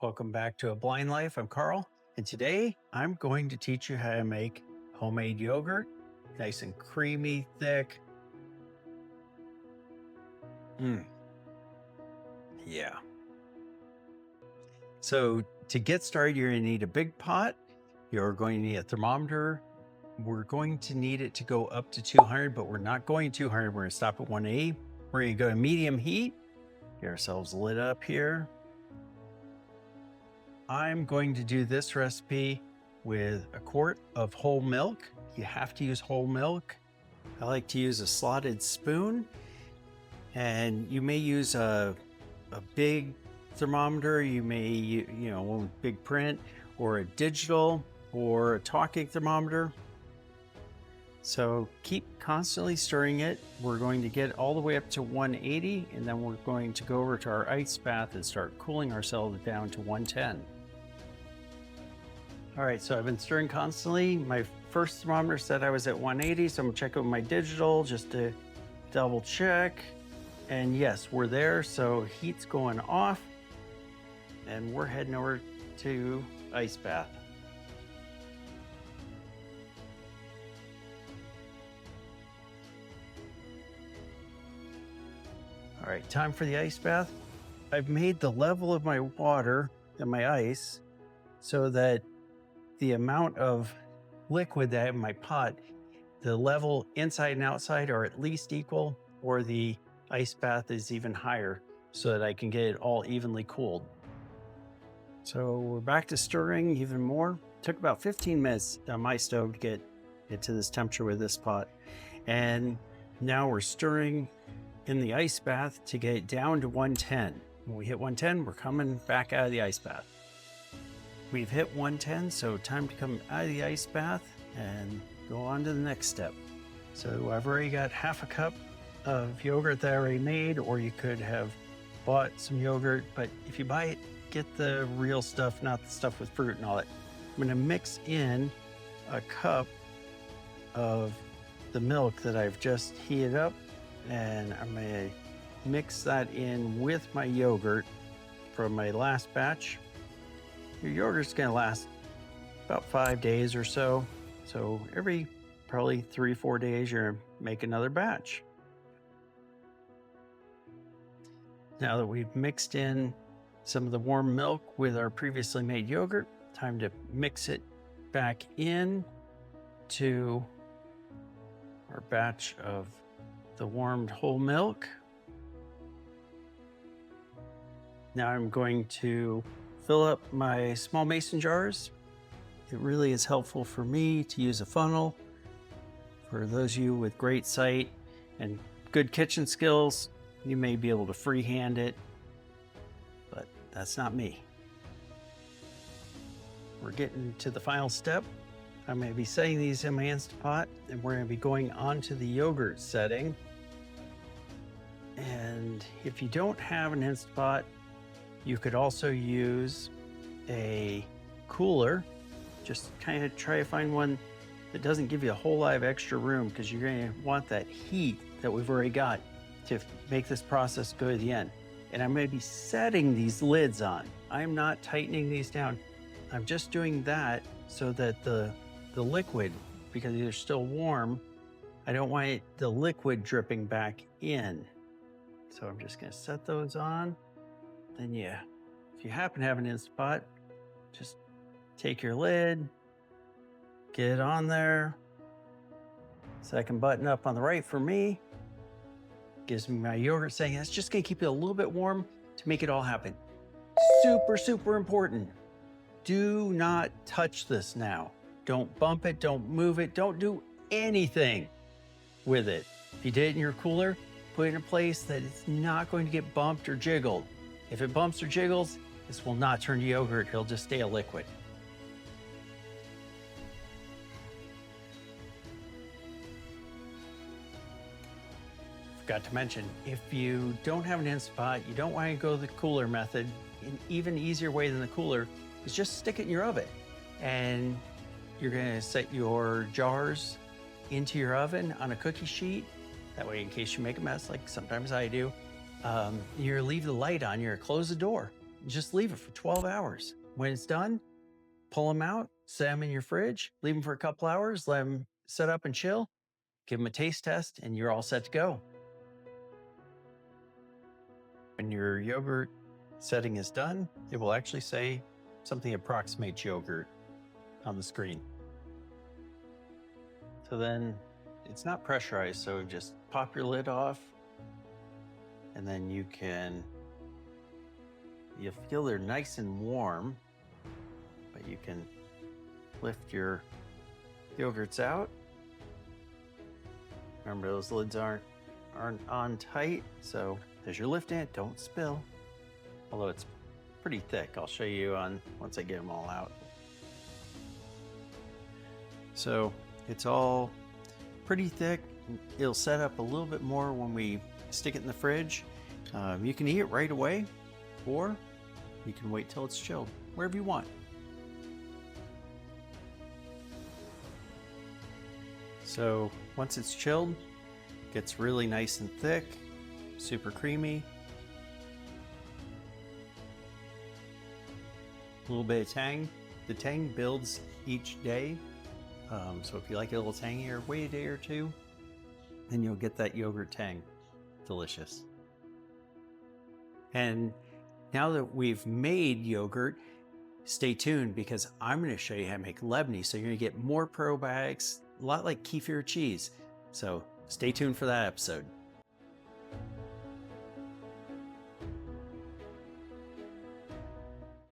Welcome back to A Blind Life. I'm Carl, and today I'm going to teach you how to make homemade yogurt, nice and creamy, thick. Mm, yeah. So to get started, you're going to need a big pot. You're going to need a thermometer. We're going to need it to go up to 200, but we're not going 200. We're going to stop at 180. We're going to go to medium heat. Get ourselves lit up here. I'm going to do this recipe with a quart of whole milk. You have to use whole milk. I like to use a slotted spoon, and you may use a big thermometer. You may, one with big print, or a digital, or a talking thermometer. So keep constantly stirring it. We're going to get all the way up to 180, and then we're going to go over to our ice bath and start cooling ourselves down to 110. All right, so I've been stirring constantly. My first thermometer said I was at 180, so I'm gonna check it with my digital just to double check. And yes, we're there, so heat's going off, and we're heading over to ice bath. All right, time for the ice bath. I've made the level of my water and my ice so that the amount of liquid that I have in my pot, the level inside and outside are at least equal, or the ice bath is even higher so that I can get it all evenly cooled. So we're back to stirring even more. It took about 15 minutes on my stove to get it to this temperature with this pot. And now we're stirring in the ice bath to get it down to 110. When we hit 110, we're coming back out of the ice bath. We've hit 110, so time to come out of the ice bath and go on to the next step. So I've already got half a cup of yogurt that I already made, or you could have bought some yogurt, but if you buy it, get the real stuff, not the stuff with fruit and all that. I'm gonna mix in a cup of the milk that I've just heated up, and I'm gonna mix that in with my yogurt from my last batch. Your yogurt's gonna last about 5 days or so. So every probably 3-4 days, you're gonna make another batch. Now that we've mixed in some of the warm milk with our previously made yogurt, time to mix it back in to our batch of the warmed whole milk. Now I'm going to fill up my small mason jars. It really is helpful for me to use a funnel. For those of you with great sight and good kitchen skills, you may be able to freehand it, but that's not me. We're getting to the final step. I'm going to be setting these in my Instant Pot, and we're going to be going on to the yogurt setting. And if you don't have an Instant Pot, you could also use a cooler. Just kind of try to find one that doesn't give you a whole lot of extra room, because you're going to want that heat that we've already got to make this process go to the end. And I'm going to be setting these lids on. I'm not tightening these down. I'm just doing that so that the liquid, because they're still warm, I don't want the liquid dripping back in. So I'm just going to set those on. Then yeah, if you happen to have an Instant Pot, just take your lid, get it on there. Second button up on the right for me gives me my yogurt setting. That's just gonna keep it a little bit warm to make it all happen. Super, super important. Do not touch this now. Don't bump it, don't move it, don't do anything with it. If you did it in your cooler, put it in a place that it's not going to get bumped or jiggled. If it bumps or jiggles, this will not turn to yogurt, it'll just stay a liquid. Forgot to mention, if you don't have an Instant Pot, you don't want to go the cooler method, an even easier way than the cooler is just stick it in your oven. And you're gonna set your jars into your oven on a cookie sheet. That way, in case you make a mess, like sometimes I do, you leave the light on, you close the door. just leave it for 12 hours. When it's done, pull them out, set them in your fridge, leave them for a couple hours, let them set up and chill, give them a taste test, and you're all set to go. When your yogurt setting is done, it will actually say something approximates yogurt on the screen. So then it's not pressurized, so just pop your lid off, and then you'll feel they're nice and warm, but you can lift your yogurts out. Remember, those lids aren't on tight, so as you're lifting it, don't spill. Although it's pretty thick. I'll show you once I get them all out. So it's all pretty thick. It'll set up a little bit more when we stick it in the fridge. You can eat it right away, or you can wait till it's chilled, wherever you want. So once it's chilled, it gets really nice and thick, super creamy. A little bit of tang. The tang builds each day. So if you like it a little tangier, wait a day or two, then you'll get that yogurt tang. Delicious. And now that we've made yogurt, stay tuned because I'm going to show you how to make Labaneh. So you're going to get more probiotics, a lot like kefir cheese. So stay tuned for that episode.